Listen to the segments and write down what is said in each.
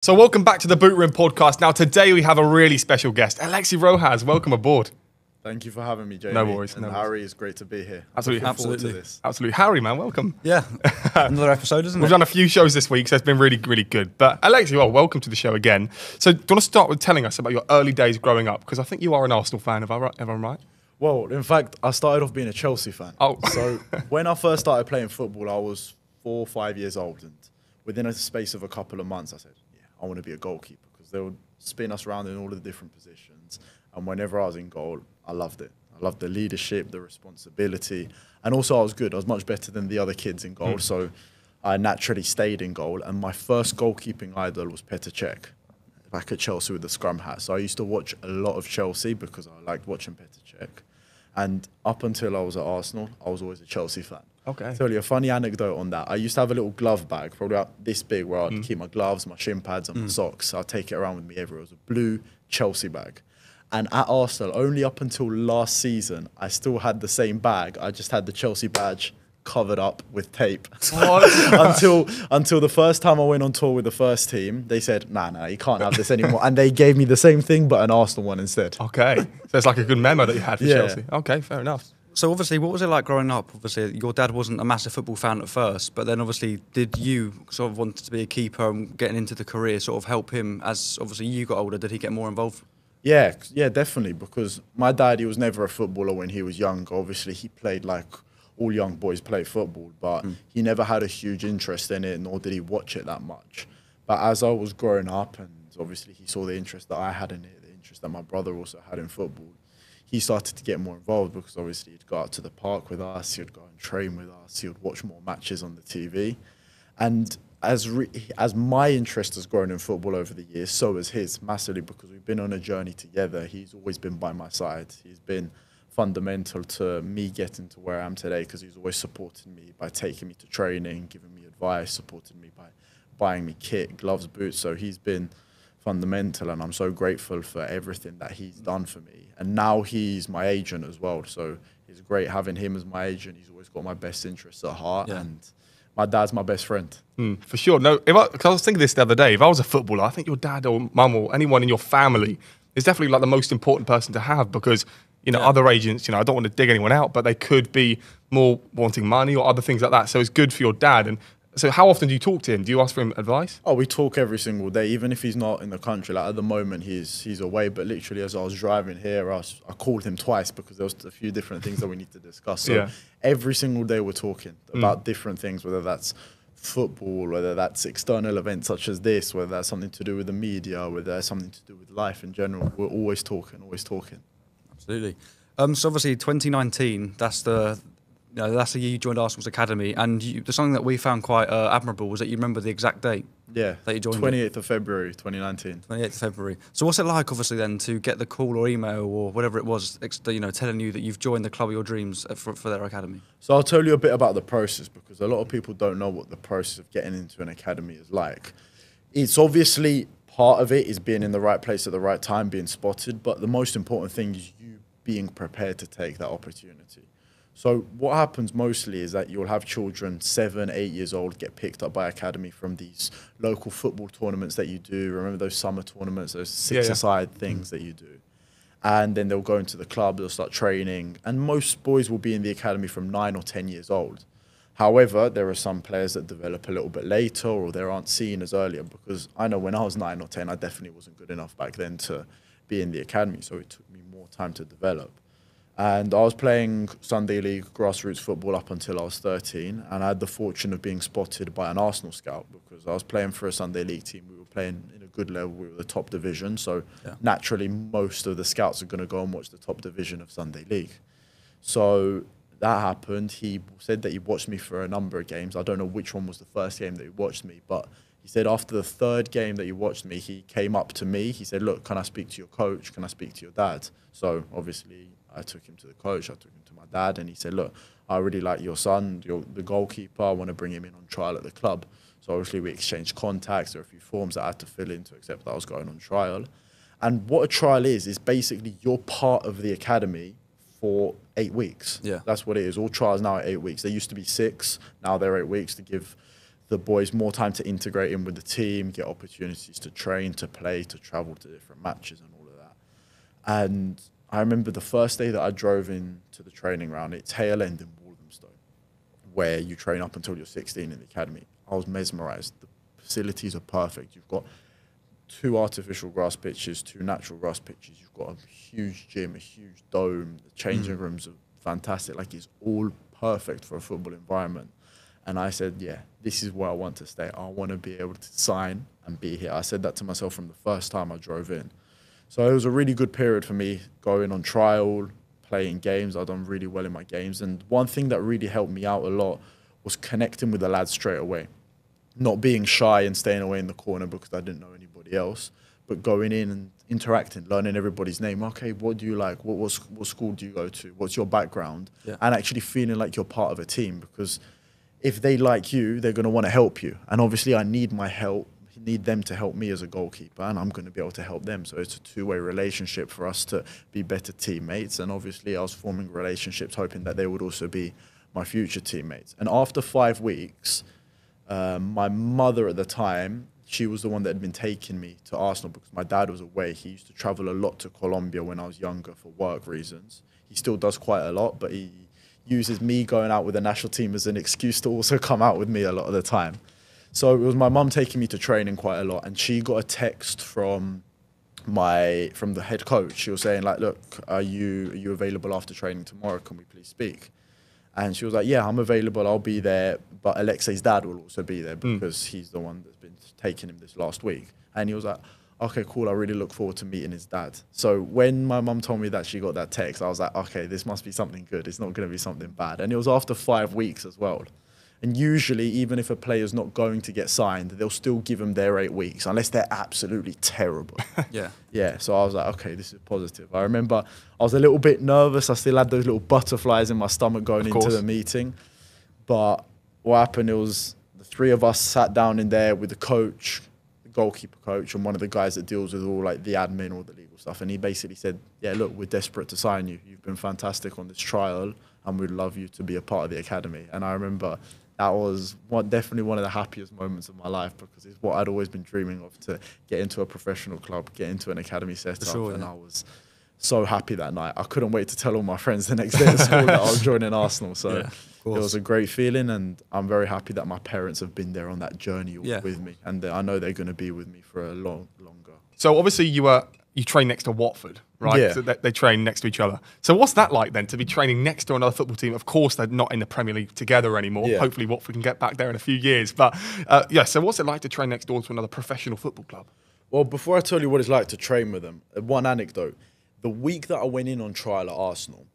So welcome back to the Bootroom Podcast. Now today we have a really special guest, Alexei Rojas. Welcome aboard. Thank you for having me, Jamie. No worries. And Harry, it's great to be here. Absolutely. Absolutely. Harry, man, welcome. Yeah, another episode, isn't it? We've done a few shows this week, so it's been really, really good. But Alexei, well, welcome to the show again. So do you want to start with telling us about your early days growing up? Because I think you are an Arsenal fan, if I'm right? Well, in fact, I started off being a Chelsea fan. Oh. So when I first started playing football, I was 4 or 5 years old. And within a space of a couple of months, I said, I want to be a goalkeeper, because they would spin us around in all of the different positions. And whenever I was in goal, I loved it. I loved the leadership, the responsibility. And also I was good. I was much better than the other kids in goal. So I naturally stayed in goal. And my first goalkeeping idol was Petr Cech, back at Chelsea with the scrum hat. So I used to watch a lot of Chelsea because I liked watching Petr Cech. And up until I was at Arsenal, I was always a Chelsea fan. Okay. I'll tell you a funny anecdote on that. I used to have a little glove bag, probably about this big, where I'd keep my gloves, my shin pads, and my socks. I'd take it around with me everywhere. It was a blue Chelsea bag. And at Arsenal, only up until last season, I still had the same bag. I just had the Chelsea badge covered up with tape. until the first time I went on tour with the first team, they said, nah, you can't have this anymore. And they gave me the same thing, but an Arsenal one instead. Okay. So it's like a good memo that you had for Chelsea. Okay, fair enough. So obviously, what was it like growing up? Obviously, your dad wasn't a massive football fan at first, but then obviously, did you sort of want to be a keeper and getting into the career sort of help him as obviously you got older? Did he get more involved? Yeah, definitely, because my dad, he was never a footballer when he was younger. Obviously, he played like all young boys play football, but he never had a huge interest in it, nor did he watch it that much. But as I was growing up, and obviously he saw the interest that I had in it, the interest that my brother also had in football, he started to get more involved, because obviously he'd go out to the park with us, he'd go and train with us, he would watch more matches on the TV. And as my interest has grown in football over the years, so has his, massively, because we've been on a journey together. He's always been by my side. He's been fundamental to me getting to where I am today, because he's always supported me by taking me to training, giving me advice, supported me by buying me kit, gloves, boots. So he's been fundamental, and I'm so grateful for everything that he's done for me. And now he's my agent as well, so it's great having him as my agent. He's always got my best interests at heart, and my dad's my best friend. For sure. No, because I was thinking this the other day, if I was a footballer, I think your dad or mum or anyone in your family is definitely like the most important person to have, because you know, other agents, you know, I don't want to dig anyone out, but they could be more wanting money or other things like that. So it's good for your dad. And so how often do you talk to him? Do you ask for him advice? Oh, we talk every single day, even if he's not in the country. Like at the moment, he's away. But literally, as I was driving here, I called him twice, because there was a few different things that we need to discuss. So every single day we're talking about different things, whether that's football, whether that's external events such as this, whether that's something to do with the media, whether that's something to do with life in general. We're always talking, always talking. Absolutely. So obviously 2019, that's the year you joined Arsenal's academy, and there's something that we found quite admirable was that you remember the exact date. Yeah, that you joined. 28th of February, 2019. 28th of February. So what's it like, obviously, then to get the call or email or whatever it was, you know, telling you that you've joined the club of your dreams for their academy? So I'll tell you a bit about the process, because a lot of people don't know what the process of getting into an academy is like. It's obviously part of it is being in the right place at the right time, being spotted, but the most important thing is you being prepared to take that opportunity. So what happens mostly is that you'll have children 7, 8 years old get picked up by academy from these local football tournaments that you do. Remember those summer tournaments, those six-a-side things that you do. And then they'll go into the club, they'll start training. And most boys will be in the academy from 9 or 10 years old. However, there are some players that develop a little bit later, or they aren't seen as earlier, because I know when I was 9 or 10, I definitely wasn't good enough back then to be in the academy. So it took me more time to develop. And I was playing Sunday League grassroots football up until I was 13. And I had the fortune of being spotted by an Arsenal scout, because I was playing for a Sunday League team. We were playing in a good level. We were the top division. So naturally, most of the scouts are going to go and watch the top division of Sunday League. So that happened. He said that he watched me for a number of games. I don't know which one was the first game that he watched me, but he said after the third game that he watched me, he came up to me. He said, look, can I speak to your coach? Can I speak to your dad? So obviously I took him to the coach, I took him to my dad, and he said, look, I really like your son, you're the goalkeeper, I want to bring him in on trial at the club. So obviously we exchanged contacts. There were a few forms that I had to fill in to accept that I was going on trial. And what a trial is basically you're part of the academy for 8 weeks. Yeah. That's what it is. All trials now are 8 weeks. They used to be 6, now they're 8 weeks to give the boys more time to integrate in with the team, get opportunities to train, to play, to travel to different matches and all of that. And I remember the first day that I drove into the training ground, it's Hale End in Walthamstow, where you train up until you're 16 in the academy. I was mesmerised. The facilities are perfect. You've got 2 artificial grass pitches, 2 natural grass pitches. You've got a huge gym, a huge dome. The changing rooms are fantastic. Like, it's all perfect for a football environment. And I said, yeah, this is where I want to stay. I want to be able to sign and be here. I said that to myself from the first time I drove in. So it was a really good period for me, going on trial, playing games. I'd done really well in my games. And one thing that really helped me out a lot was connecting with the lads straight away. Not being shy and staying away in the corner because I didn't know anybody else, but going in and interacting, learning everybody's name. Okay, what do you like? What school do you go to? What's your background? Yeah. And actually feeling like you're part of a team, because if they like you, they're going to want to help you. And obviously I need my help, need them to help me as a goalkeeper, and I'm going to be able to help them. So it's a two-way relationship for us to be better teammates. And obviously I was forming relationships hoping that they would also be my future teammates. And after 5 weeks, my mother at the time, she was the one that had been taking me to Arsenal because my dad was away. He used to travel a lot to Colombia when I was younger for work reasons. He still does quite a lot, but he uses me going out with the national team as an excuse to also come out with me a lot of the time. So it was my mum taking me to training quite a lot, and she got a text from the head coach. She was saying, like, look, are you available after training tomorrow? Can we please speak? And she was like, yeah, I'm available. I'll be there. But Alexei's dad will also be there because he's the one that's been taking him this last week. And he was like, okay, cool. I really look forward to meeting his dad. So when my mum told me that she got that text, I was like, okay, this must be something good. It's not going to be something bad. And it was after 5 weeks as well. And usually, even if a player's not going to get signed, they'll still give them their 8 weeks, unless they're absolutely terrible. Yeah. So I was like, okay, this is positive. I remember I was a little bit nervous. I still had those little butterflies in my stomach going into the meeting. But what happened, it was the 3 of us sat down in there with the coach, the goalkeeper coach, and one of the guys that deals with all like the admin, all the legal stuff. And he basically said, yeah, look, we're desperate to sign you. You've been fantastic on this trial, and we'd love you to be a part of the academy. And I remember that was definitely one of the happiest moments of my life, because it's what I'd always been dreaming of, to get into a professional club, get into an academy setup. And I was so happy that night. I couldn't wait to tell all my friends the next day at school that I was joining Arsenal. So it was a great feeling, and I'm very happy that my parents have been there on that journey with me, and I know they're going to be with me for a longer. So obviously you train next to Watford, right? Yeah. So they train next to each other. So what's that like then, to be training next to another football team? Of course, they're not in the Premier League together anymore. Yeah. Hopefully Watford can get back there in a few years. But so what's it like to train next door to another professional football club? Well, before I tell you what it's like to train with them, one anecdote. The week that I went in on trial at Arsenal,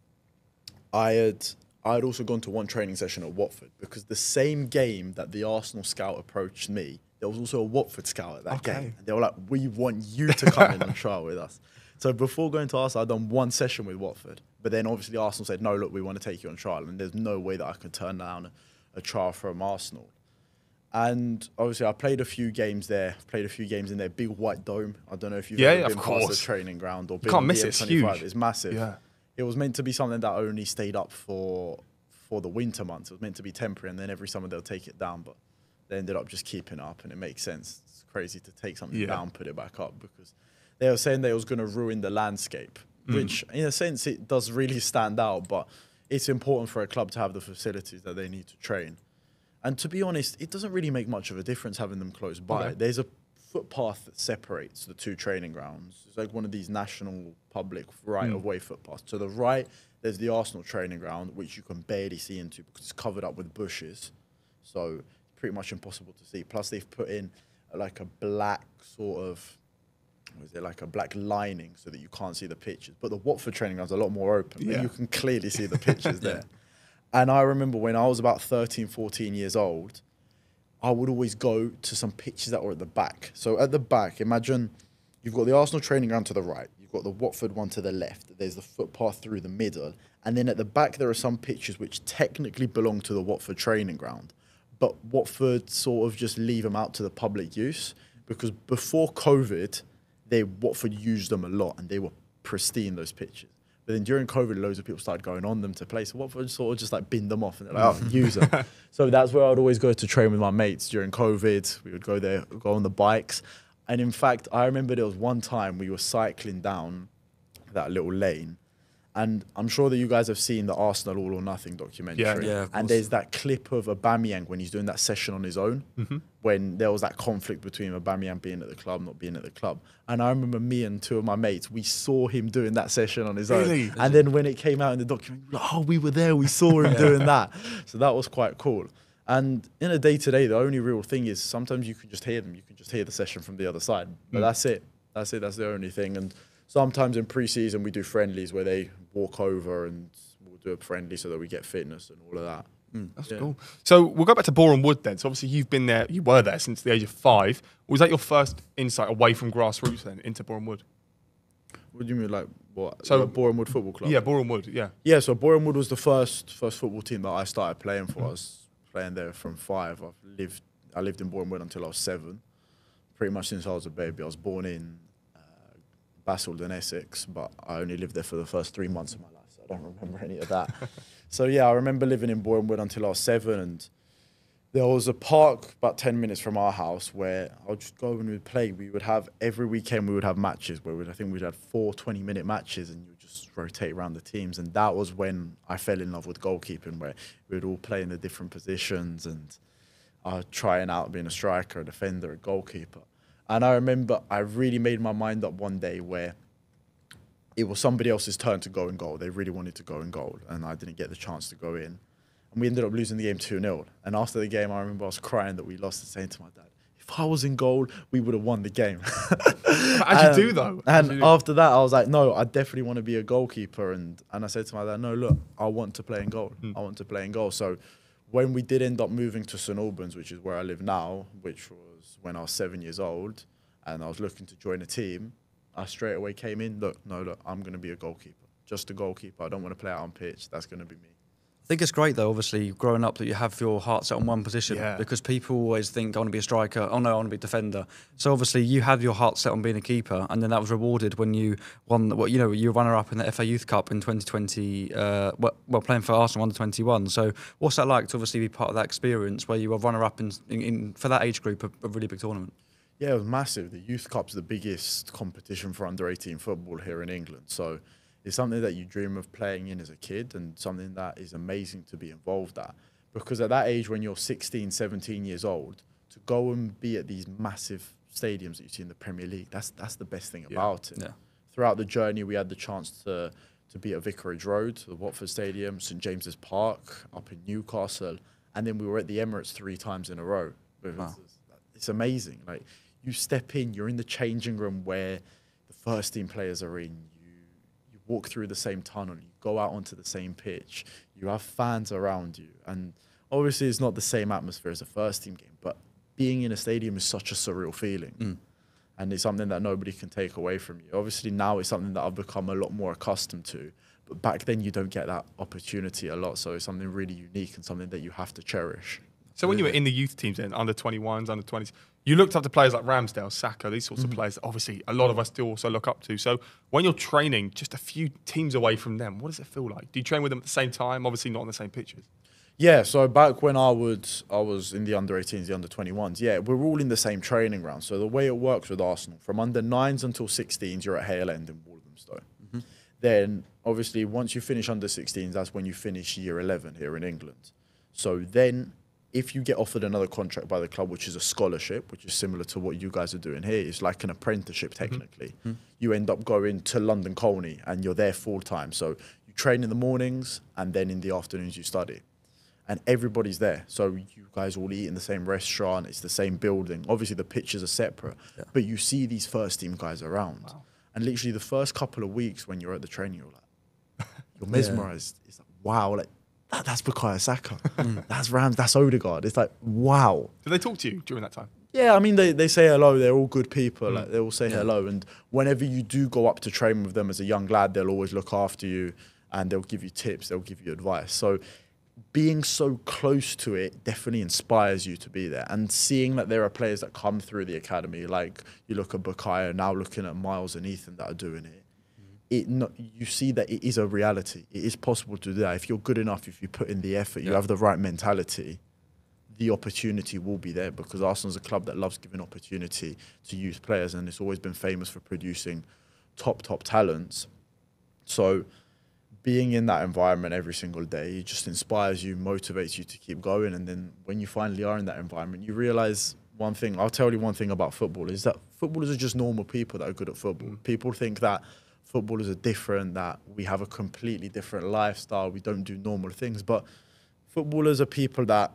I had also gone to one training session at Watford, because the same game that the Arsenal scout approached me, there was also a Watford scout at that game. And they were like, we want you to come in on trial with us. So before going to Arsenal, I'd done one session with Watford. But then obviously Arsenal said, no, look, we want to take you on trial. And there's no way that I could turn down a trial from Arsenal. And obviously I played a few games there. Played a few games in their big white dome. I don't know if you've ever been past the training ground or been Can't miss it. It's huge. It's massive. Yeah. It was meant to be something that only stayed up for the winter months. It was meant to be temporary, and then every summer they'll take it down. But they ended up just keeping it up, and it makes sense. It's crazy to take something down, put it back up, because they were saying they was going to ruin the landscape, which in a sense it does really stand out, but it's important for a club to have the facilities that they need to train. And to be honest, it doesn't really make much of a difference having them close by. Okay. There's a footpath that separates the 2 training grounds. It's like one of these national public right-of-way footpaths. To the right, there's the Arsenal training ground, which you can barely see into because it's covered up with bushes. So it's pretty much impossible to see. Plus, they've put in like a black sort of, like a black lining so that you can't see the pitches. But the Watford training ground's a lot more open. But you can clearly see the pitches there. And I remember when I was about 13, 14 years old, I would always go to some pitches that were at the back. So at the back, imagine you've got the Arsenal training ground to the right. You've got the Watford one to the left. There's the footpath through the middle. And then at the back, there are some pitches which technically belong to the Watford training ground. But Watford sort of just leave them out to the public use, because before COVID, Watford used them a lot and they were pristine, those pitches. But then during COVID, loads of people started going on them to play. So Watford sort of just like bin them off and they're like, oh, use them. So that's where I'd always go to train with my mates during COVID. We would go there, go on the bikes. And in fact, I remember there was one time we were cycling down that little lane. And I'm sure that you guys have seen the Arsenal All or Nothing documentary. Yeah, of course. And there's that clip of Aubameyang when he's doing that session on his own, when there was that conflict between Aubameyang being at the club, not being at the club. And I remember me and two of my mates, we saw him doing that session on his own. And then when it came out in the documentary, we were like, oh, we were there, we saw him doing that. So that was quite cool. And in a day-to-day, the only real thing is sometimes you can just hear them. You can just hear the session from the other side. But that's it. That's it. That's the only thing. And sometimes in pre-season, we do friendlies where they walk over and we'll do a friendly so that we get fitness and all of that. That's cool. So we'll go back to Bootroom Wood then. So obviously you've been there, you were there since the age of 5. Was that your first insight away from grassroots then into Bootroom Wood? What do you mean, like what? So Bootroom Wood Football Club? Yeah, Bootroom Wood, yeah. Yeah, so Bootroom Wood was the first football team that I started playing for. I was playing there from 5. I lived in Bootroom Wood until I was 7. Pretty much since I was a baby. I was born in Basildon, Essex, but I only lived there for the first 3 months of my life, so I don't remember any of that. So yeah, I remember living in Bootroom Wood until I was 7, and there was a park about 10 minutes from our house where I would just go and we'd play. We would have, every weekend we would have matches where I think we'd had 4 20-minute matches and you would just rotate around the teams. And that was when I fell in love with goalkeeping, where we would all play in the different positions and trying out being a striker, a defender, a goalkeeper. And I remember I really made my mind up one day where it was somebody else's turn to go in goal. They really wanted to go in goal, and I didn't get the chance to go in. And we ended up losing the game 2-0. And after the game, I remember I was crying that we lost and saying to my dad, if I was in goal, we would have won the game. As you do, though. And after that, I was like, no, I definitely want to be a goalkeeper. And I said to my dad, no, look, I want to play in goal. I want to play in goal. So when we did end up moving to St Albans, which is where I live now, which was when I was 7 years old, and I was looking to join a team, I straight away came in, look, I'm going to be a goalkeeper. Just a goalkeeper. I don't want to play out on pitch. That's going to be me. I think it's great, though, obviously, growing up, that you have your heart set on one position. Yeah. Because people always think, I want to be a striker. Oh, no, I want to be a defender. So, obviously, you had your heart set on being a keeper, and then that was rewarded when you won, you were runner-up in the FA Youth Cup in 2020, playing for Arsenal under-21. So, what's that like to obviously be part of that experience where you were runner-up in for that age group, a really big tournament? Yeah, it was massive. The Youth Cup's the biggest competition for under-18 football here in England. So it's something that you dream of playing in as a kid and something that is amazing to be involved at. Because at that age, when you're 16, 17 years old, to go and be at these massive stadiums that you see in the Premier League, that's the best thing about it. Yeah. Throughout the journey, we had the chance to be at Vicarage Road, the Watford Stadium, St James's Park, up in Newcastle, and then we were at the Emirates 3 times in a row. Wow. It's amazing. Like, you step in, you're in the changing room where the first team players are in. You walk through the same tunnel. You go out onto the same pitch. You have fans around you. And obviously it's not the same atmosphere as a first team game, but being in a stadium is such a surreal feeling. And it's something that nobody can take away from you. Obviously now it's something that I've become a lot more accustomed to. But back then you don't get that opportunity a lot. So it's something really unique and something that you have to cherish. So when you were in the youth teams then, under 21s, under 20s, you looked up to players like Ramsdale, Saka, these sorts of players that obviously a lot of us do also look up to. So when you're training just a few teams away from them, what does it feel like? Do you train with them at the same time? Obviously not on the same pitches. Yeah, so back when I was in the under-18s, the under-21s, yeah, we're all in the same training ground. So the way it works with Arsenal, from under-9s until 16s, you're at Hale End in Walthamstow. Then, obviously, once you finish under-16s, that's when you finish year 11 here in England. So then, if you get offered another contract by the club, which is a scholarship, which is similar to what you guys are doing here, it's like an apprenticeship technically. You end up going to London Colney and you're there full time. So you train in the mornings and then in the afternoons you study. And everybody's there. So you guys all eat in the same restaurant. It's the same building. Obviously the pitches are separate, but you see these first team guys around. Wow. And literally the first couple of weeks when you're at the training, you're like, you're mesmerized. It's like, wow, like, that's Bukayo Saka. That's Rams. That's Odegaard. It's like, wow. Did they talk to you during that time? Yeah, I mean, they say hello. They're all good people. Like, they all say hello. And whenever you do go up to train with them as a young lad, they'll always look after you and they'll give you tips. They'll give you advice. So being so close to it definitely inspires you to be there. And seeing that there are players that come through the academy, like you look at Bukayo, now looking at Miles and Ethan that are doing it, you see that it is a reality. It is possible to do that. If you're good enough, if you put in the effort, you have the right mentality, the opportunity will be there, because Arsenal's a club that loves giving opportunity to youth players, and it's always been famous for producing top talents. So being in that environment every single day, it just inspires you, motivates you to keep going. And then when you finally are in that environment, you realize one thing. I'll tell you one thing about football is that footballers are just normal people that are good at football. People think that footballers are different, that we have a completely different lifestyle, we don't do normal things. But footballers are people that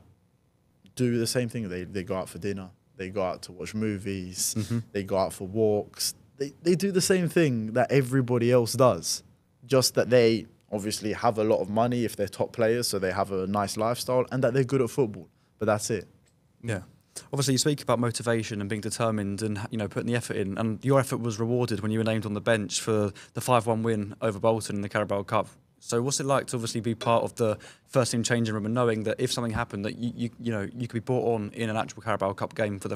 do the same thing. They go out for dinner, they go out to watch movies, they go out for walks. They do the same thing that everybody else does, just that they obviously have a lot of money if they're top players, so they have a nice lifestyle, and that they're good at football. But that's it. Yeah. Obviously, you speak about motivation and being determined and, you know, putting the effort in. And your effort was rewarded when you were named on the bench for the 5-1 win over Bolton in the Carabao Cup. So what's it like to obviously be part of the first team changing room and knowing that if something happened, that you could be brought on in an actual Carabao Cup game for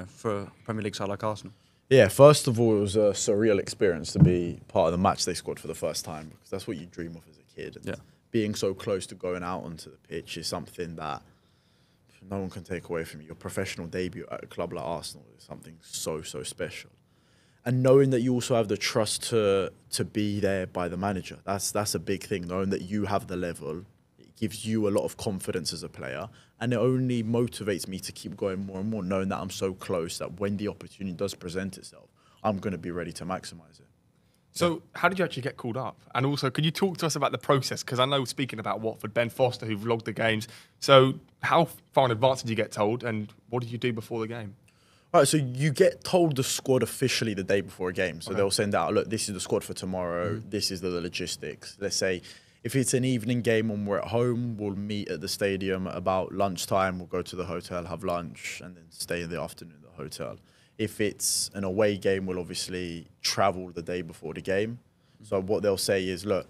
for a Premier League side like Arsenal? Yeah, first of all, it was a surreal experience to be part of the match they scored for the first time, because that's what you dream of as a kid. And being so close to going out onto the pitch is something that no one can take away from you. Your professional debut at a club like Arsenal is something so special. And knowing that you also have the trust to be there by the manager, that's a big thing. Knowing that you have the level, it gives you a lot of confidence as a player, and it only motivates me to keep going more and more, knowing that I'm so close that when the opportunity does present itself, I'm going to be ready to maximise it. So how did you actually get called up? And also, can you talk to us about the process? Because I know, speaking about Watford, Ben Foster, who vlogged the games. So how far in advance did you get told, and what did you do before the game? All right, so you get told the squad officially the day before a game. So they'll send out, look, this is the squad for tomorrow. This is the logistics. Let's say if it's an evening game and we're at home, we'll meet at the stadium at about lunchtime. We'll go to the hotel, have lunch, and then stay in the afternoon at the hotel. If it's an away game, we'll obviously travel the day before the game. So what they'll say is, look,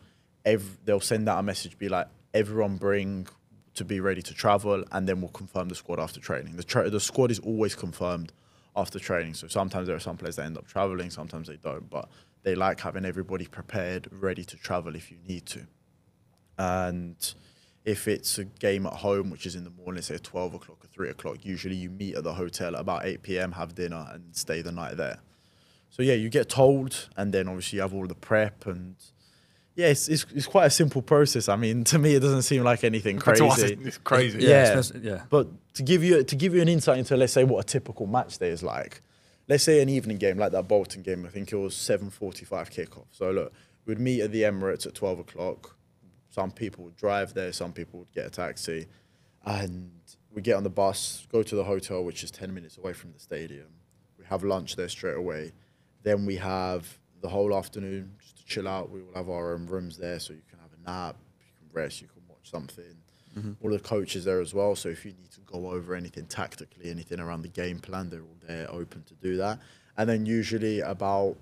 they'll send out a message, be like, everyone bring to be ready to travel, and then we'll confirm the squad after training. The squad is always confirmed after training. So sometimes there are some players that end up traveling, sometimes they don't, but they like having everybody prepared, ready to travel if you need to. And if it's a game at home, which is in the morning, say 12 o'clock or 3 o'clock, usually you meet at the hotel at about 8 p.m, have dinner and stay the night there. So yeah, you get told, and then obviously you have all the prep, and yeah, it's quite a simple process. I mean, to me, it doesn't seem like anything crazy. To us, it's crazy. Yeah. But to give you an insight into, let's say, what a typical match day is like. Let's say an evening game like that Bolton game. I think it was 7:45 kickoff. So look, we'd meet at the Emirates at 12 o'clock. Some people would drive there. Some people would get a taxi, and we get on the bus, go to the hotel, which is 10 minutes away from the stadium. We have lunch there straight away. Then we have the whole afternoon just to chill out. We will have our own rooms there, so you can have a nap, you can rest, you can watch something. All the coaches there as well, so if you need to go over anything tactically, anything around the game plan, they're all there, open to do that. And then usually about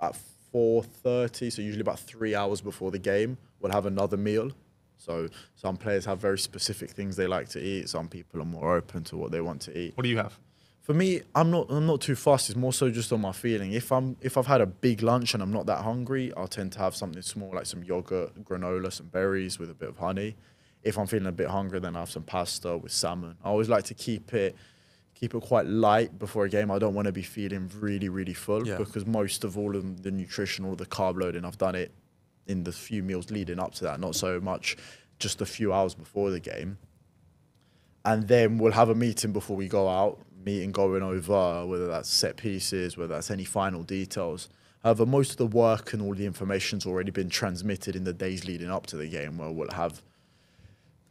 at 4:30, so usually about 3 hours before the game, we'll have another meal. So some players have very specific things they like to eat. Some people are more open to what they want to eat. What do you have? For me, I'm not too fussed. It's more so just on my feeling. If I've had a big lunch and I'm not that hungry, I'll tend to have something small like some yogurt, granola, some berries with a bit of honey. If I'm feeling a bit hungry, then I have some pasta with salmon. I always like to keep it quite light before a game. I don't want to be feeling really full, because most of all of the nutrition, all the carb loading, I've done it in the few meals leading up to that, not so much just a few hours before the game. And then we'll have a meeting before we go out, meeting going over whether that's set pieces, whether that's any final details. However, most of the work and all the information's already been transmitted in the days leading up to the game, where we'll have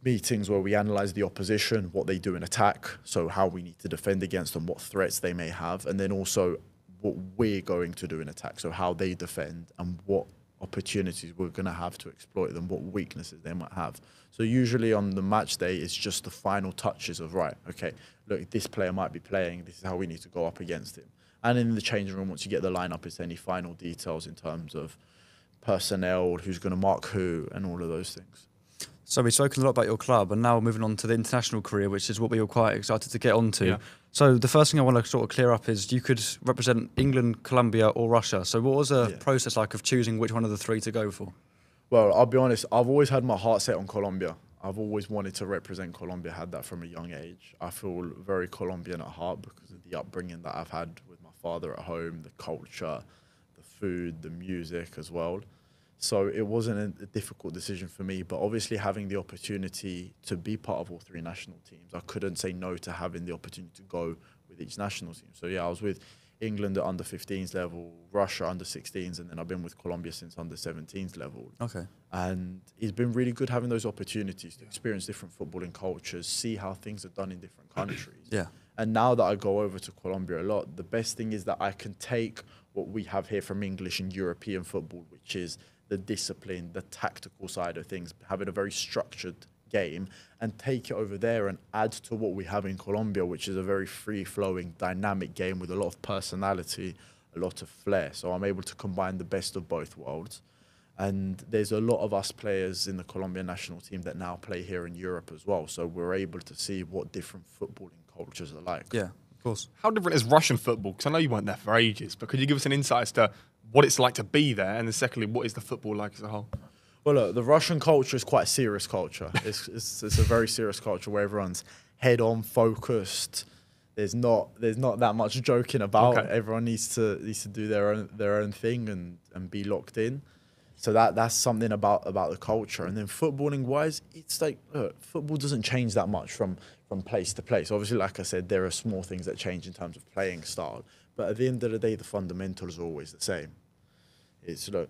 meetings where we analyse the opposition, what they do in attack, so how we need to defend against them, what threats they may have, and then also what we're going to do in attack, so how they defend and what opportunities we're going to have to exploit them, what weaknesses they might have. So usually on the match day, it's just the final touches of, right, okay, look, this player might be playing, this is how we need to go up against him. And in the changing room, once you get the lineup, it's any final details in terms of personnel, who's going to mark who, and all of those things. So we've spoken a lot about your club, and now we're moving on to the international career, which is what we were quite excited to get onto. Yeah. So the first thing I want to sort of clear up is you could represent England, Colombia, or Russia. So what was the process like of choosing which one of the three to go for? Well, I'll be honest, I've always had my heart set on Colombia. I've always wanted to represent Colombia, had that from a young age. I feel very Colombian at heart because of the upbringing that I've had with my father at home, the culture, the food, the music as well. So it wasn't a difficult decision for me, but obviously having the opportunity to be part of all three national teams, I couldn't say no to having the opportunity to go with each national team. So yeah, I was with England at under 15s level, Russia under 16s, and then I've been with Colombia since under 17s level. Okay. And it's been really good having those opportunities to experience different footballing cultures, see how things are done in different countries. Yeah. And now that I go over to Colombia a lot, the best thing is that I can take what we have here from English and European football, which is the discipline, the tactical side of things, having a very structured game, and take it over there and add to what we have in Colombia, which is a very free-flowing, dynamic game with a lot of personality, a lot of flair. So I'm able to combine the best of both worlds. And there's a lot of us players in the Colombian national team that now play here in Europe as well. So we're able to see what different footballing cultures are like. Yeah, of course. How different is Russian football? Because I know you weren't there for ages, but could you give us an insight as to what it's like to be there? And then secondly, what is the football like as a whole? Well, look, the Russian culture is quite a serious culture. It's a very serious culture where everyone's head-on focused. There's not that much joking about. Okay. Everyone needs to do their own thing and be locked in. So that's something about the culture. And then footballing wise, it's like, look, football doesn't change that much from place to place. Obviously, like I said, there are small things that change in terms of playing style. But at the end of the day, the fundamentals are always the same. It's, look,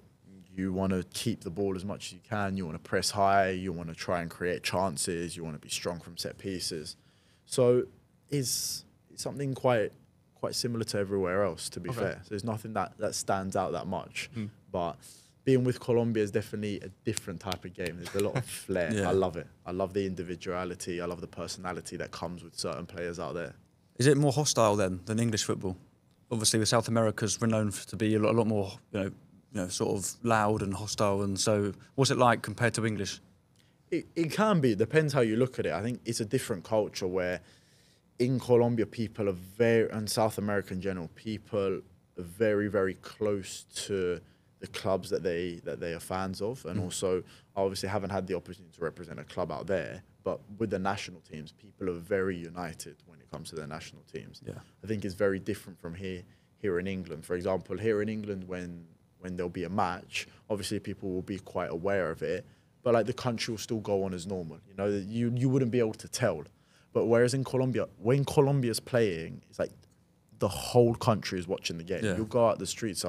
you want to keep the ball as much as you can. You want to press high. You want to try and create chances. You want to be strong from set pieces. So it's something quite similar to everywhere else, to be fair. So there's nothing that stands out that much. But being with Colombia is definitely a different type of game. There's a lot of flair. Yeah. I love it. I love the individuality. I love the personality that comes with certain players out there. Is it more hostile then than English football? Obviously, with South America's renowned to be a lot more, you know, sort of loud and hostile. And so, what's it like compared to English? It can be. It depends how you look at it. I think it's a different culture where in Colombia, people are very, and South America in general, people are very, very close to the clubs that they are fans of. And also, I obviously haven't had the opportunity to represent a club out there, but with the national teams, people are very united when it comes to their national teams. Yeah. I think it's very different from here in England. For example, here in England, when there'll be a match, obviously people will be quite aware of it, but like the country will still go on as normal. You know, you wouldn't be able to tell. But whereas in Colombia, when Colombia's playing, it's like the whole country is watching the game. Yeah. You'll go out, the streets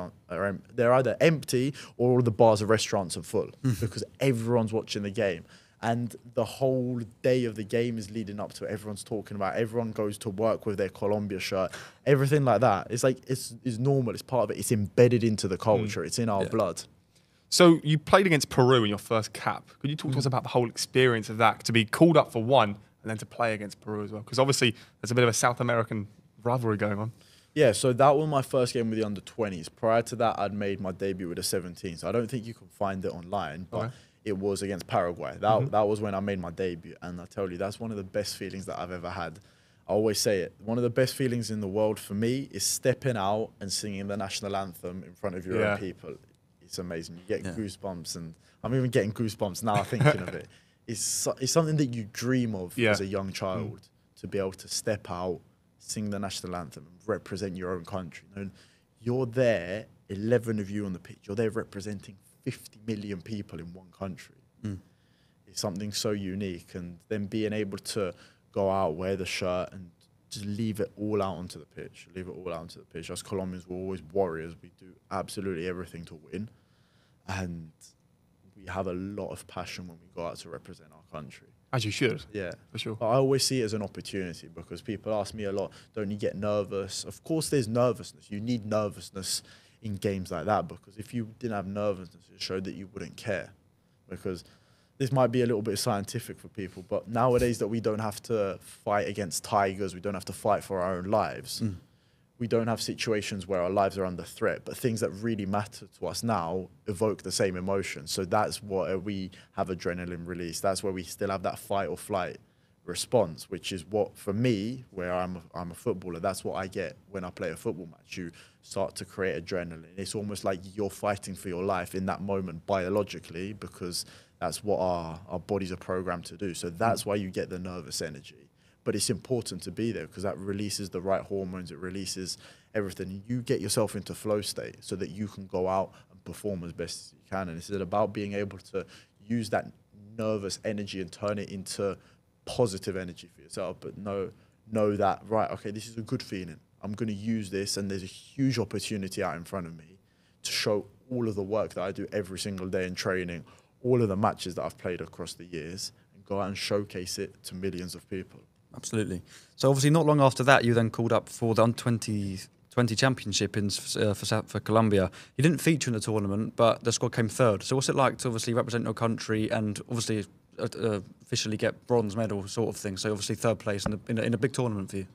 they're either empty or all the bars and restaurants are full because everyone's watching the game. And the whole day of the game is leading up to it. Everyone's talking about it. Everyone goes to work with their Colombia shirt, everything like that. It's like, it's normal. It's part of it. It's embedded into the culture. It's in our blood. So you played against Peru in your first cap. Could you talk to us about the whole experience of that, to be called up for one and then to play against Peru as well? Because obviously there's a bit of a South American rivalry going on. Yeah, so that was my first game with the under-20s. Prior to that, I'd made my debut with the 17s. I don't think you can find it online, but it was against Paraguay. That was when I made my debut. And I tell you, that's one of the best feelings that I've ever had. I always say it. One of the best feelings in the world for me is stepping out and singing the national anthem in front of your own people. It's amazing. You get goosebumps, and I'm even getting goosebumps now thinking of it. It's something that you dream of as a young child, to be able to step out, sing the national anthem, and represent your own country. You know, you're there, 11 of you on the pitch. You're there representing 50 million people in one country. It's something so unique. And then being able to go out, wear the shirt, and just leave it all out onto the pitch. Leave it all out onto the pitch. Us Colombians were always warriors. We do absolutely everything to win. And we have a lot of passion when we go out to represent our country. As you should. Yeah, for sure. But I always see it as an opportunity, because people ask me a lot, don't you get nervous? Of course there's nervousness. You need nervousness in games like that, because if you didn't have nervousness, it showed that you wouldn't care. Because this might be a little bit scientific for people, but nowadays that we don't have to fight against tigers, we don't have to fight for our own lives. we don't have situations where our lives are under threat, but things that really matter to us now evoke the same emotion. So that's what we have adrenaline release. That's where we still have that fight or flight response, which is what, for me, where I'm a footballer, that's what I get when I play a football match. You start to create adrenaline. It's almost like you're fighting for your life in that moment biologically, because that's what our bodies are programmed to do. So that's why you get the nervous energy. But it's important to be there because that releases the right hormones. It releases everything. You get yourself into flow state so that you can go out and perform as best as you can. And it's about being able to use that nervous energy and turn it into positive energy for yourself. But know that, right, okay, this is a good feeling. I'm going to use this, and there's a huge opportunity out in front of me to show all of the work that I do every single day in training, all of the matches that I've played across the years, and go out and showcase it to millions of people. Absolutely. So obviously not long after that, you then called up for the Under-20 championship for Colombia. You didn't feature in the tournament, but the squad came third. So what's it like to obviously represent your country and obviously officially get bronze medal sort of thing? So obviously third place in a big tournament for you.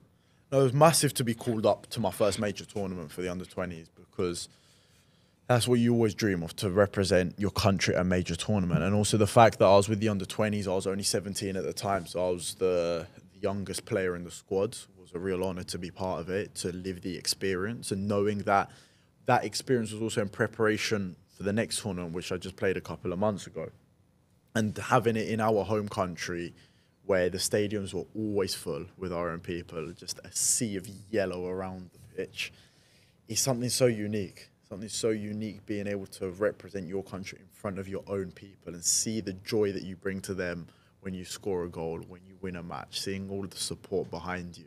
No, it was massive to be called up to my first major tournament for the Under-20s, because that's what you always dream of, to represent your country at a major tournament. And also the fact that I was with the Under-20s, I was only 17 at the time, so I was the youngest player in the squad. Was a real honour to be part of it, to live the experience, and knowing that that experience was also in preparation for the next tournament, which I just played a couple of months ago. And having it in our home country, where the stadiums were always full with our own people, just a sea of yellow around the pitch, is something so unique. Something so unique, being able to represent your country in front of your own people and see the joy that you bring to them when you score a goal, when you win a match, seeing all of the support behind you.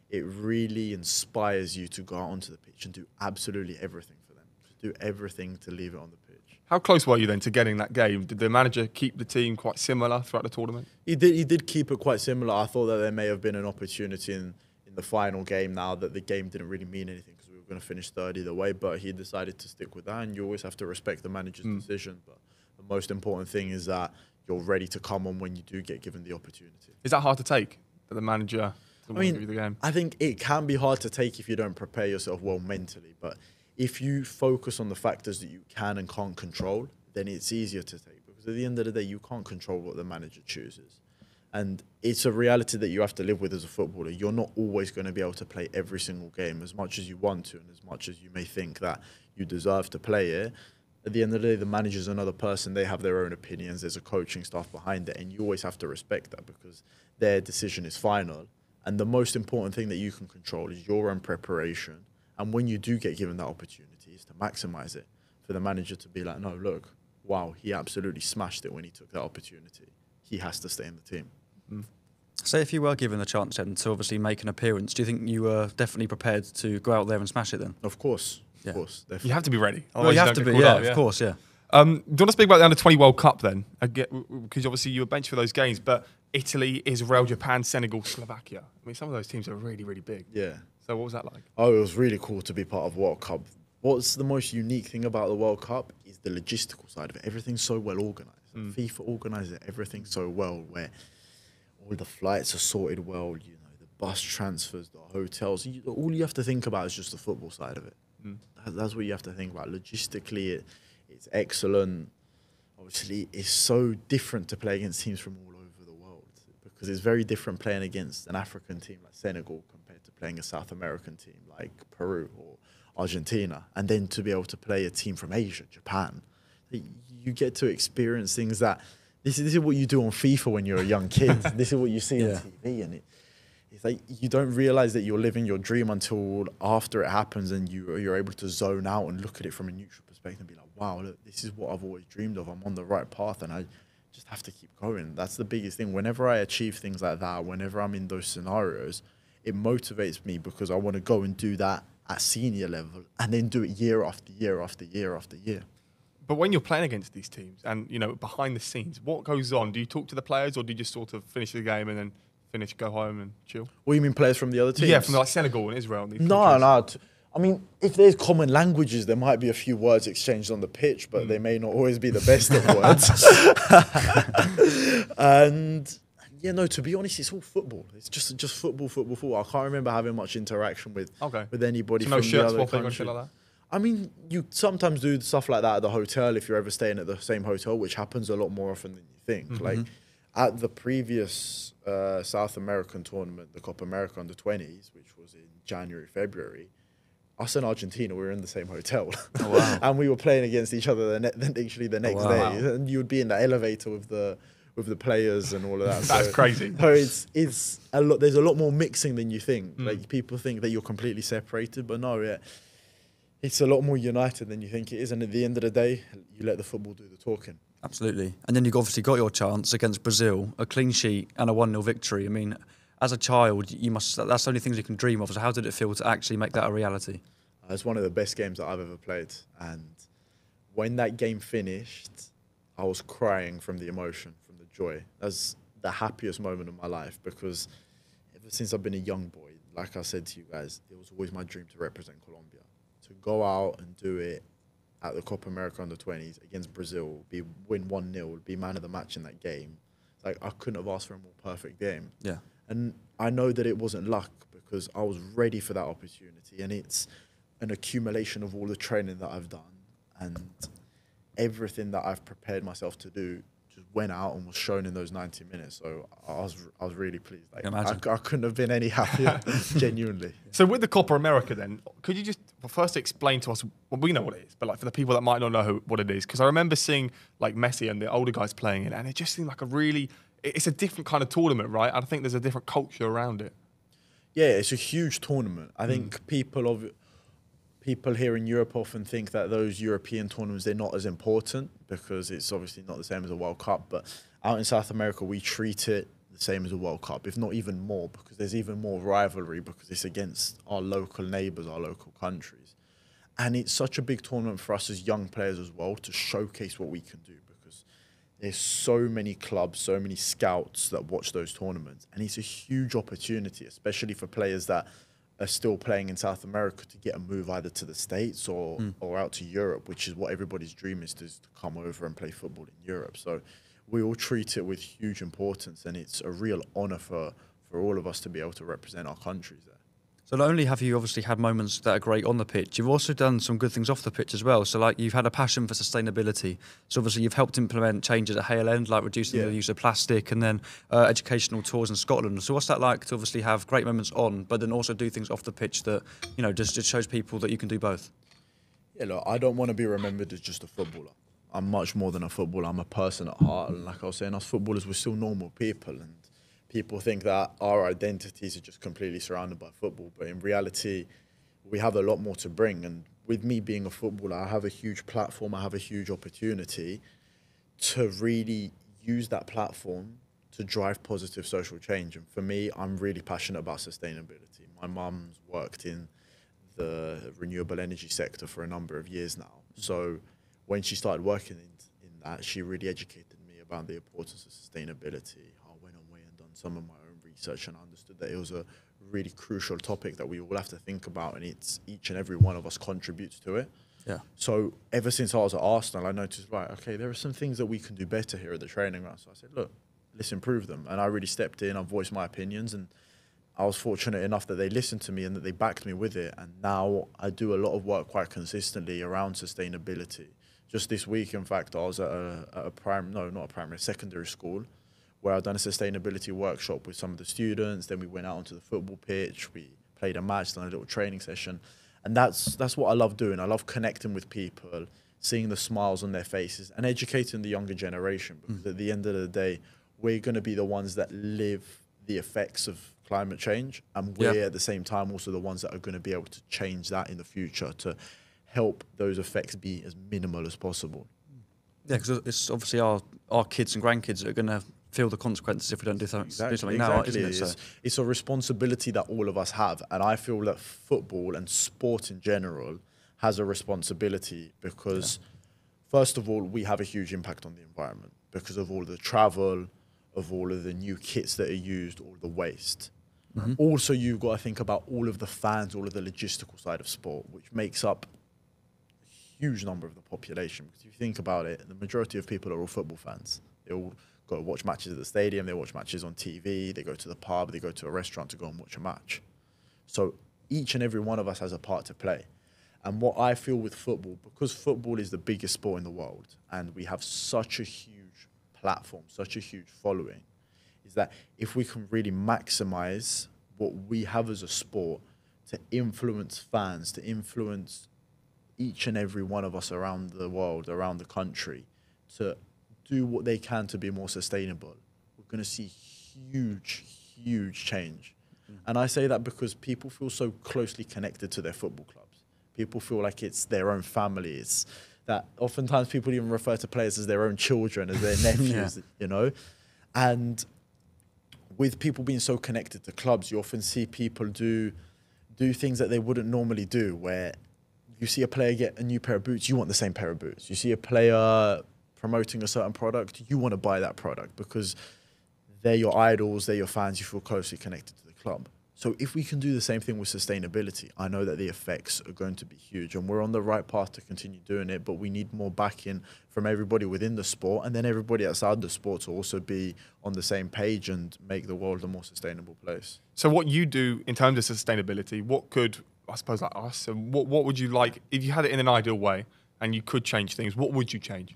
It really inspires you to go out onto the pitch and do absolutely everything for them, to do everything to leave it on the pitch. How close were you then to getting that game? Did the manager keep the team quite similar throughout the tournament? He did keep it quite similar. I thought that there may have been an opportunity in the final game now that the game didn't really mean anything because we were going to finish third either way, but he decided to stick with that, and you always have to respect the manager's decision. But the most important thing is that you're ready to come on when you do get given the opportunity. Is that hard to take, that the manager doesn't want to give you the game? I think it can be hard to take if you don't prepare yourself well mentally, but if you focus on the factors that you can and can't control, then it's easier to take, because at the end of the day, you can't control what the manager chooses. And it's a reality that you have to live with as a footballer. You're not always going to be able to play every single game as much as you want to, and as much as you may think that you deserve to play it. At the end of the day, the manager's another person. They have their own opinions. There's a coaching staff behind it, and you always have to respect that because their decision is final. And the most important thing that you can control is your own preparation. And when you do get given that opportunity, is to maximise it. For the manager to be like, no, look, wow, he absolutely smashed it when he took that opportunity. He has to stay in the team. Say if you were given the chance then to obviously make an appearance, do you think you were definitely prepared to go out there and smash it then? Of course. Yeah. Of course. Definitely. You have to be ready. Well, you have to be, of course, yeah. Do you want to speak about the Under-20 World Cup then? Because obviously you were benched for those games, but Italy, Israel, Japan, Senegal, Slovakia. I mean, some of those teams are really, really big. Yeah. So what was that like? Oh, it was really cool to be part of World Cup. What's the most unique thing about the World Cup is the logistical side of it. Everything's so well organised. FIFA organises everything so well, where all the flights are sorted well, you know, the bus transfers, the hotels. All you have to think about is just the football side of it. That's what you have to think about. Logistically, it's excellent. Obviously, it's so different to play against teams from all over the world, because it's very different playing against an African team like Senegal compared to playing a South American team like Peru or Argentina, and then to be able to play a team from Asia, Japan. You get to experience things that this is what you do on FIFA when you're a young kid. This is what you see on TV, and it's like you don't realize that you're living your dream until after it happens, and you're able to zone out and look at it from a neutral perspective and be like, wow, look, this is what I've always dreamed of. I'm on the right path, and I just have to keep going. That's the biggest thing. Whenever I achieve things like that, whenever I'm in those scenarios, it motivates me because I want to go and do that at senior level and then do it year after year after year after year. But when you're playing against these teams and, you know, behind the scenes, what goes on? Do you talk to the players, or do you just sort of finish the game and then go home and chill? What, you mean players from the other teams? Yeah, from like Senegal and Israel. And these No. I mean, if there's common languages, there might be a few words exchanged on the pitch, but they may not always be the best of words. And Yeah, no, to be honest, it's all football. It's just football. I can't remember having much interaction with anybody So from no the shirts other swapping or country. shit like that? I mean, you sometimes do stuff like that at the hotel if you're ever staying at the same hotel, which happens a lot more often than you think. Mm-hmm. Like at the previous South American tournament, the Copa America under-20s, which was in January, February, us and Argentina were in the same hotel. Oh, wow. And we were playing against each other literally the next day. Wow. And you would be in the elevator with the players and all of that. That's crazy. So it's a lot. There's a lot more mixing than you think. Like people think that you're completely separated, but no, it's a lot more united than you think it is. And at the end of the day, you let the football do the talking. Absolutely. And then you've obviously got your chance against Brazil, a clean sheet and a 1-0 victory. I mean, as a child, that's the only things you can dream of. So how did it feel to actually make that a reality? It's one of the best games that I've ever played. And when that game finished, I was crying from the emotion, from the joy. That's the happiest moment of my life, because ever since I've been a young boy, like I said to you guys, it was always my dream to represent Colombia. To go out and do it at the Copa America under-20s against Brazil, win 1-0, be man of the match in that game. Like, I couldn't have asked for a more perfect game. Yeah. And I know that it wasn't luck, because I was ready for that opportunity, and it's an accumulation of all the training that I've done and everything that I've prepared myself to do just went out and was shown in those 90 minutes. So I was really pleased. Like, I couldn't have been any happier, genuinely. So with the Copa America then, could you just first explain to us, well, we know what it is, but like for the people that might not know what it is, because I remember seeing like Messi and the older guys playing it, and it just seemed like it's a different kind of tournament, right? I think there's a different culture around it. Yeah, it's a huge tournament. I think people here in Europe often think that those European tournaments, they're not as important because it's obviously not the same as a World Cup. But out in South America, we treat it the same as a World Cup, if not even more, because there's even more rivalry because it's against our local neighbours, our local countries. And it's such a big tournament for us as young players as well to showcase what we can do, because there's so many clubs, so many scouts that watch those tournaments. And it's a huge opportunity, especially for players that are still playing in South America, to get a move either to the States or out to Europe, which is what everybody's dream is to come over and play football in Europe. So we all treat it with huge importance, and it's a real honour for all of us to be able to represent our countries there. So not only have you obviously had moments that are great on the pitch, you've also done some good things off the pitch as well. So like you've had a passion for sustainability. So obviously you've helped implement changes at Hale End, like reducing the use of plastic, and then educational tours in Scotland. So what's that like to obviously have great moments on, but then also do things off the pitch that, you know, just shows people that you can do both? Yeah, look, I don't want to be remembered as just a footballer. I'm much more than a footballer. I'm a person at heart. And like I was saying, us footballers, we're still normal people. And people think that our identities are just completely surrounded by football. But in reality, we have a lot more to bring. And with me being a footballer, I have a huge platform. I have a huge opportunity to really use that platform to drive positive social change. And for me, I'm really passionate about sustainability. My mum's worked in the renewable energy sector for a number of years now. So when she started working in that, she really educated me about the importance of sustainability. I went away and done some of my own research, and I understood that it was a really crucial topic that we all have to think about, and it's each and every one of us contributes to it. Yeah. So ever since I was at Arsenal, I noticed, right, okay, there are some things that we can do better here at the training ground. So I said, look, let's improve them. And I really stepped in, I voiced my opinions, and I was fortunate enough that they listened to me and that they backed me with it. And now I do a lot of work quite consistently around sustainability. Just this week, in fact, I was at a secondary school where I'd done a sustainability workshop with some of the students. Then we went out onto the football pitch. We played a match, done a little training session. And that's what I love doing. I love connecting with people, seeing the smiles on their faces and educating the younger generation. Because at the end of the day, we're going to be the ones that live the effects of climate change. And we're at the same time also the ones that are going to be able to change that in the future to help those effects be as minimal as possible. Yeah, because it's obviously our kids and grandkids that are going to feel the consequences if we don't do something now, isn't it? So it's a responsibility that all of us have. And I feel that football and sport in general has a responsibility because, first of all, we have a huge impact on the environment because of all the travel, of all of the new kits that are used, all the waste. Also, you've got to think about all of the fans, all of the logistical side of sport, which makes up huge number of the population. Because if you think about it, the majority of people are all football fans. They all go watch matches at the stadium, they watch matches on TV, they go to the pub, they go to a restaurant to go and watch a match. So each and every one of us has a part to play. And what I feel with football, because football is the biggest sport in the world and we have such a huge platform, such a huge following, is that if we can really maximize what we have as a sport to influence fans, to influence each and every one of us around the world, around the country, to do what they can to be more sustainable, we're going to see huge change. And I say that because people feel so closely connected to their football clubs. People feel like it's their own family. It's that oftentimes people even refer to players as their own children, as their nephews, you know? And with people being so connected to clubs, you often see people do things that they wouldn't normally do, where you see a player get a new pair of boots, you want the same pair of boots. You see a player promoting a certain product, you want to buy that product because they're your idols, they're your fans, you feel closely connected to the club. So if we can do the same thing with sustainability, I know that the effects are going to be huge and we're on the right path to continue doing it, but we need more backing from everybody within the sport and then everybody outside the sport to also be on the same page and make the world a more sustainable place. So what you do in terms of sustainability, what could, I suppose like us, and what would you like, if you had it in an ideal way and you could change things, what would you change?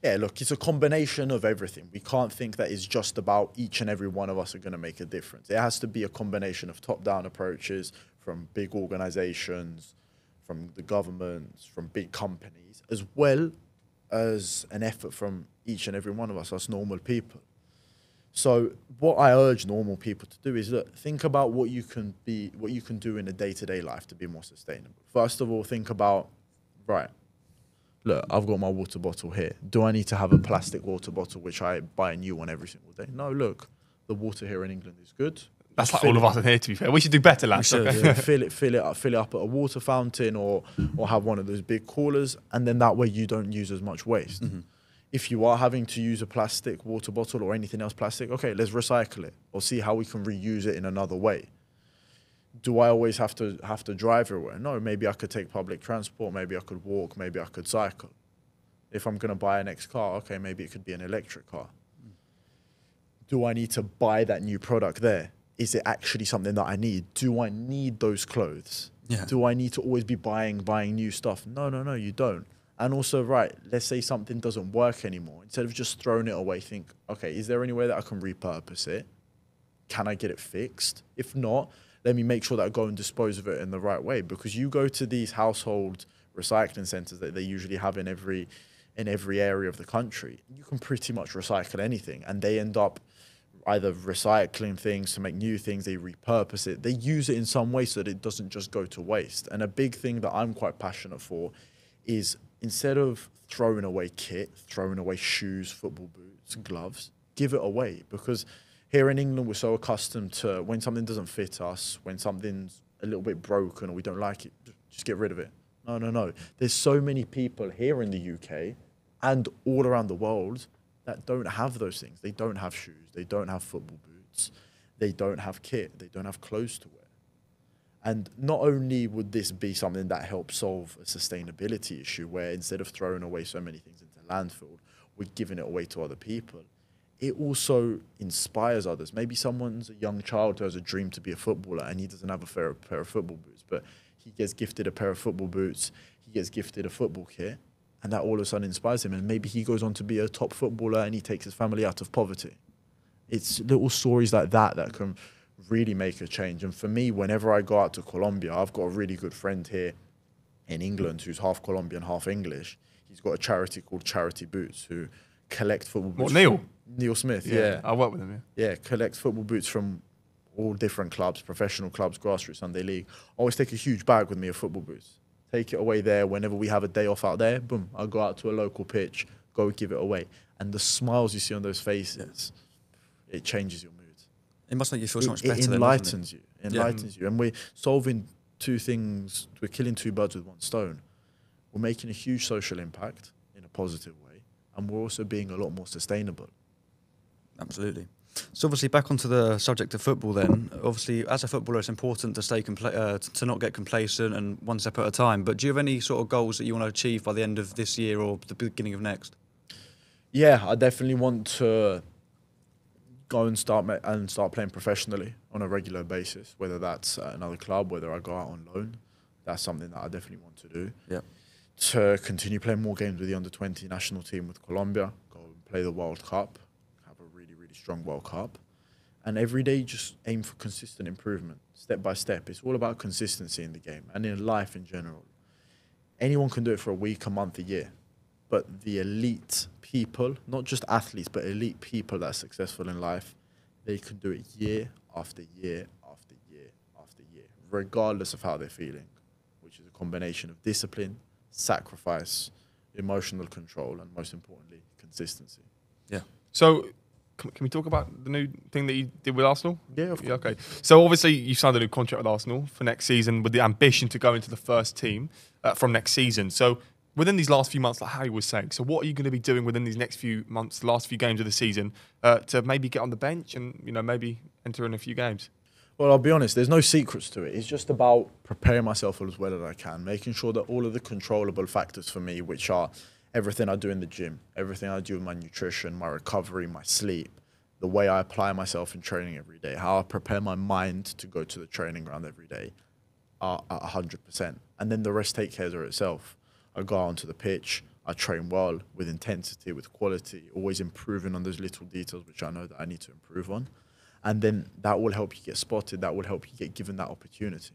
Yeah, look, it's a combination of everything. We can't think that it's just about each and every one of us are going to make a difference. It has to be a combination of top-down approaches from big organizations, from the governments, from big companies, as well as an effort from each and every one of us normal people. So what I urge normal people to do is, look, think about what you can do in a day-to-day life to be more sustainable. First of all, think about, right, look, I've got my water bottle here. Do I need to have a plastic water bottle, which I buy a new one every single day? No, look, the water here in England is good. That's like all of us in here, to be fair. We should do better, lads. Yeah, fill it up at a water fountain or have one of those big coolers, and then that way you don't use as much waste. Mm-hmm. If you are having to use a plastic water bottle or anything else plastic, okay, let's recycle it or see how we can reuse it in another way. Do I always have to drive everywhere? No, maybe I could take public transport, maybe I could walk, maybe I could cycle. If I'm going to buy a next car, okay, maybe it could be an electric car. Do I need to buy that new product there? Is it actually something that I need? Do I need those clothes? Yeah. Do I need to always be buying new stuff? No, you don't. And also, right, let's say something doesn't work anymore. Instead of just throwing it away, think, okay, is there any way that I can repurpose it? Can I get it fixed? If not, let me make sure that I go and dispose of it in the right way. Because you go to these household recycling centers that they usually have in every area of the country, you can pretty much recycle anything. And they end up either recycling things to make new things, they repurpose it, they use it in some way so that it doesn't just go to waste. And a big thing that I'm quite passionate for is, instead of throwing away kit, throwing away shoes, football boots, gloves, give it away. Because here in England, we're so accustomed to, when something doesn't fit us, when something's a little bit broken or we don't like it, just get rid of it. No. There's so many people here in the UK and all around the world that don't have those things. They don't have shoes. They don't have football boots. They don't have kit. They don't have clothes to wear. And not only would this be something that helps solve a sustainability issue, where instead of throwing away so many things into landfill, we're giving it away to other people, it also inspires others. Maybe someone's a young child who has a dream to be a footballer and he doesn't have a pair of football boots, but he gets gifted a pair of football boots, he gets gifted a football kit, and that all of a sudden inspires him. And maybe he goes on to be a top footballer and he takes his family out of poverty. It's little stories like that that can really make a change. And for me, whenever I go out to Colombia, I've got a really good friend here in England who's half Colombian, half English. He's got a charity called Charity Boots who collect football boots. What, Neil? Neil Smith, yeah. I work with him, yeah. Yeah, collects football boots from all different clubs, professional clubs, grassroots, Sunday league. I always take a huge bag with me of football boots. Take it away there. Whenever we have a day off out there, boom, I go out to a local pitch, go give it away. And the smiles you see on those faces, it changes your mood. It must make you feel so much better. It enlightens you. It enlightens you. And we're solving two things. We're killing two birds with one stone. We're making a huge social impact in a positive way. And we're also being a lot more sustainable. Absolutely. So obviously back onto the subject of football then. Obviously, as a footballer, it's important to stay to not get complacent and one step at a time. But do you have any sort of goals that you want to achieve by the end of this year or the beginning of next? Yeah, I definitely want to go and start playing professionally on a regular basis, whether that's at another club, whether I go out on loan. That's something that I definitely want to do. Yeah. To continue playing more games with the under-20 national team with Colombia, go and play the World Cup, have a really, really strong World Cup. And every day just aim for consistent improvement, step by step. It's all about consistency in the game and in life in general. Anyone can do it for a week, a month, a year. But the elite people, not just athletes, but elite people that are successful in life, they can do it year after year after year after year, regardless of how they're feeling, which is a combination of discipline, sacrifice, emotional control, and most importantly, consistency. Yeah. So can we talk about the new thing that you did with Arsenal? Yeah, of course. Yeah, okay. So obviously you signed a new contract with Arsenal for next season with the ambition to go into the first team from next season. So within these last few months, like Harry was saying, so what are you going to be doing within these next few months, the last few games of the season, to maybe get on the bench and, you know, maybe enter in a few games? Well, I'll be honest, there's no secrets to it. It's just about preparing myself as well as I can, making sure that all of the controllable factors for me, which are everything I do in the gym, everything I do with my nutrition, my recovery, my sleep, the way I apply myself in training every day, how I prepare my mind to go to the training ground every day, are at 100%. And then the rest take care of itself. I go onto the pitch, I train well, with intensity, with quality, always improving on those little details which I know that I need to improve on. And then that will help you get spotted, that will help you get given that opportunity.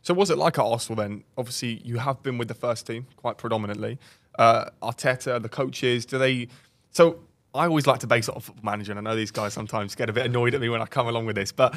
So was it like at Arsenal then? Obviously, you have been with the first team quite predominantly. Arteta, the coaches, do they... So I always like to base it on Football Manager, and I know these guys sometimes get a bit annoyed at me when I come along with this, but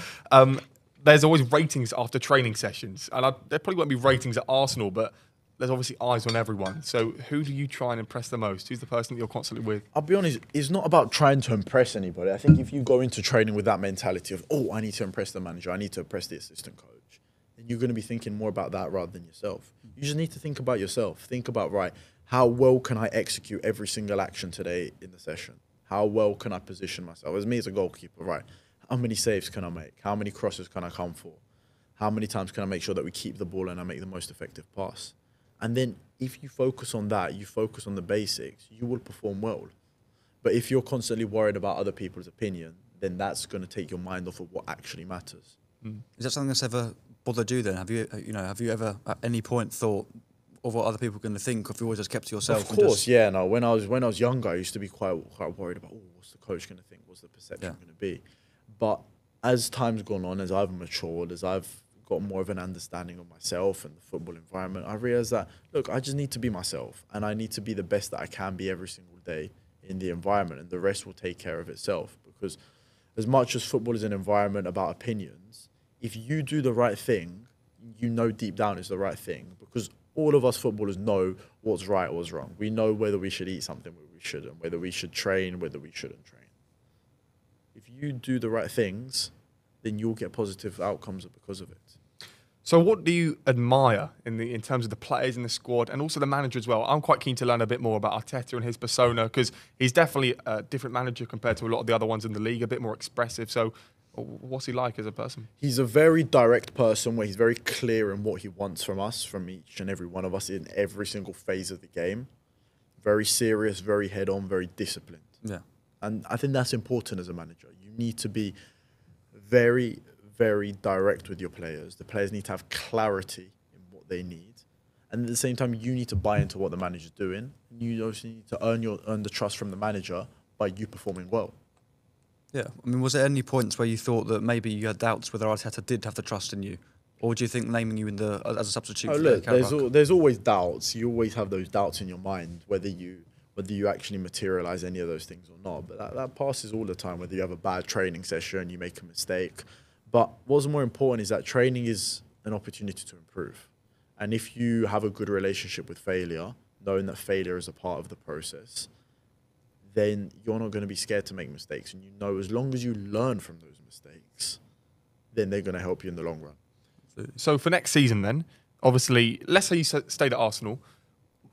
there's always ratings after training sessions. And there probably won't be ratings at Arsenal, but there's obviously eyes on everyone. So who do you try and impress the most? Who's the person that you're constantly with? I'll be honest, it's not about trying to impress anybody. I think if you go into training with that mentality of, oh, I need to impress the manager, I need to impress the assistant coach, then you're going to be thinking more about that rather than yourself. You just need to think about yourself. Think about, right, how well can I execute every single action today in the session? How well can I position myself? As me as a goalkeeper, right, how many saves can I make? How many crosses can I come for? How many times can I make sure that we keep the ball and I make the most effective pass? And then if you focus on that, you focus on the basics, you will perform well. But if you're constantly worried about other people's opinion, then that's going to take your mind off of what actually matters. Is that something that's ever bothered you then? Have you ever at any point thought of what other people are going to think, or have you always just kept to yourself? Of course, yeah. No, when I was younger, I used to be quite worried about, what's the coach going to think? What's the perception going to be? But as time's gone on, as I've matured, as I've got more of an understanding of myself and the football environment, I realized that, look, I just need to be myself, and I need to be the best that I can be every single day in the environment, and the rest will take care of itself. Because as much as football is an environment about opinions, if you do the right thing, you know deep down it's the right thing, because all of us footballers know what's right or what's wrong. We know whether we should eat something, whether we shouldn't, whether we should train, whether we shouldn't train. If you do the right things, then you'll get positive outcomes because of it. So what do you admire in terms of the players in the squad and also the manager as well? I'm quite keen to learn a bit more about Arteta and his persona, because he's definitely a different manager compared to a lot of the other ones in the league, a bit more expressive. So what's he like as a person? He's a very direct person where he's very clear in what he wants from us, from each and every one of us in every single phase of the game. Very serious, very head-on, very disciplined. Yeah. And I think that's important as a manager. You need to be very, very direct with your players. The players need to have clarity in what they need. And at the same time, you need to buy into what the manager's doing. You also need to earn the trust from the manager by you performing well. Yeah. I mean, was there any points where you thought that maybe you had doubts whether Arteta did have the trust in you? Or do you think naming you as a substitute for look, Carabao? there's always doubts. You always have those doubts in your mind, whether you actually materialise any of those things or not. But that passes all the time, whether you have a bad training session, you make a mistake. But what's more important is that training is an opportunity to improve. And if you have a good relationship with failure, knowing that failure is a part of the process, then you're not going to be scared to make mistakes. And you know, as long as you learn from those mistakes, then they're going to help you in the long run. So for next season then, obviously, let's say you stayed at Arsenal,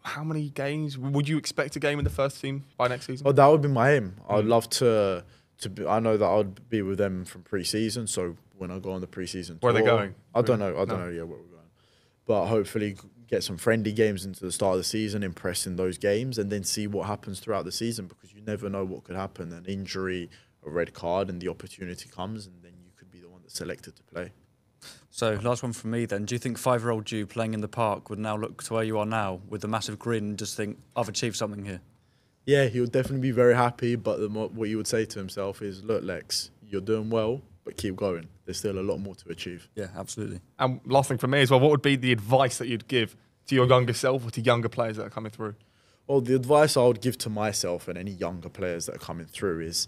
how many games would you expect a game in the first team by next season? Oh, that would be my aim. I'd love to be, I know that I'd be with them from pre-season, so when I go on the pre-season tour, Where are they going? I don't know yet where we're going. But hopefully get some friendly games into the start of the season, impress in those games, and then see what happens throughout the season, because you never know what could happen. An injury, a red card and the opportunity comes, and then you could be the one that's selected to play. So, last one from me then. Do you think 5-year-old you playing in the park would now look to where you are now with a massive grin and just think, I've achieved something here? Yeah, he would definitely be very happy, but what you would say to himself is, look, Lex, you're doing well, but keep going. There's still a lot more to achieve. Yeah, absolutely. And last thing from me as well, what would be the advice that you'd give to your younger self or to younger players that are coming through? Well, the advice I would give to myself and any younger players that are coming through is,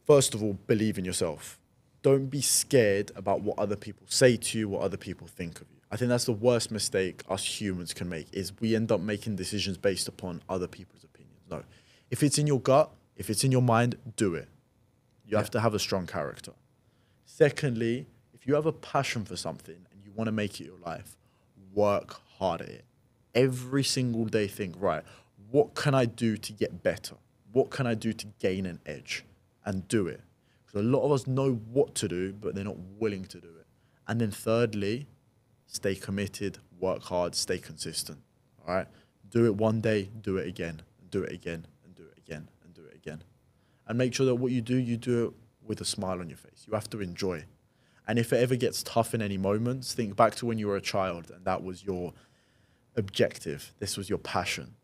first of all, believe in yourself. Don't be scared about what other people say to you, what other people think of you. I think that's the worst mistake us humans can make, is we end up making decisions based upon other people's opinions. No. If it's in your gut, if it's in your mind, do it. You have to have a strong character. Secondly, if you have a passion for something and you want to make it your life, work hard at it. Every single day think, right, what can I do to get better? What can I do to gain an edge? And do it. Because a lot of us know what to do, but they're not willing to do it. And then thirdly, stay committed, work hard, stay consistent. All right? Do it one day, do it again, and do it again, and do it again, and do it again. And make sure that what you do it with a smile on your face. You have to enjoy. And if it ever gets tough in any moments, think back to when you were a child and that was your objective. This was your passion.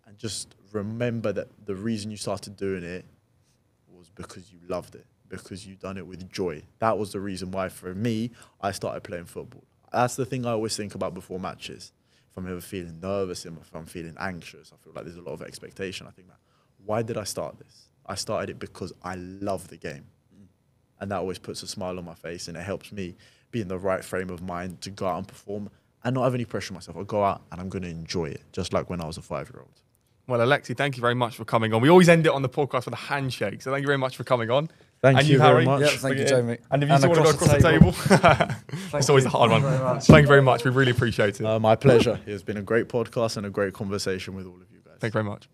And just remember that the reason you started doing it was because you loved it, because you done it with joy. That was the reason why, for me, I started playing football. That's the thing I always think about before matches. If I'm ever feeling nervous, if I'm feeling anxious, I feel like there's a lot of expectation. I think, why did I start this? I started it because I love the game. And that always puts a smile on my face, and it helps me be in the right frame of mind to go out and perform and not have any pressure on myself. I'll go out and I'm going to enjoy it, just like when I was a 5-year-old. Well, Alexei, thank you very much for coming on. We always end it on the podcast with a handshake, so thank you very much for coming on. Thank you very much. Yeah, thank you, Jamie. And if you just want to go across the table, it's always a hard one. Thank you very much. We really appreciate it. My pleasure. It's been a great podcast and a great conversation with all of you guys. Thank you very much.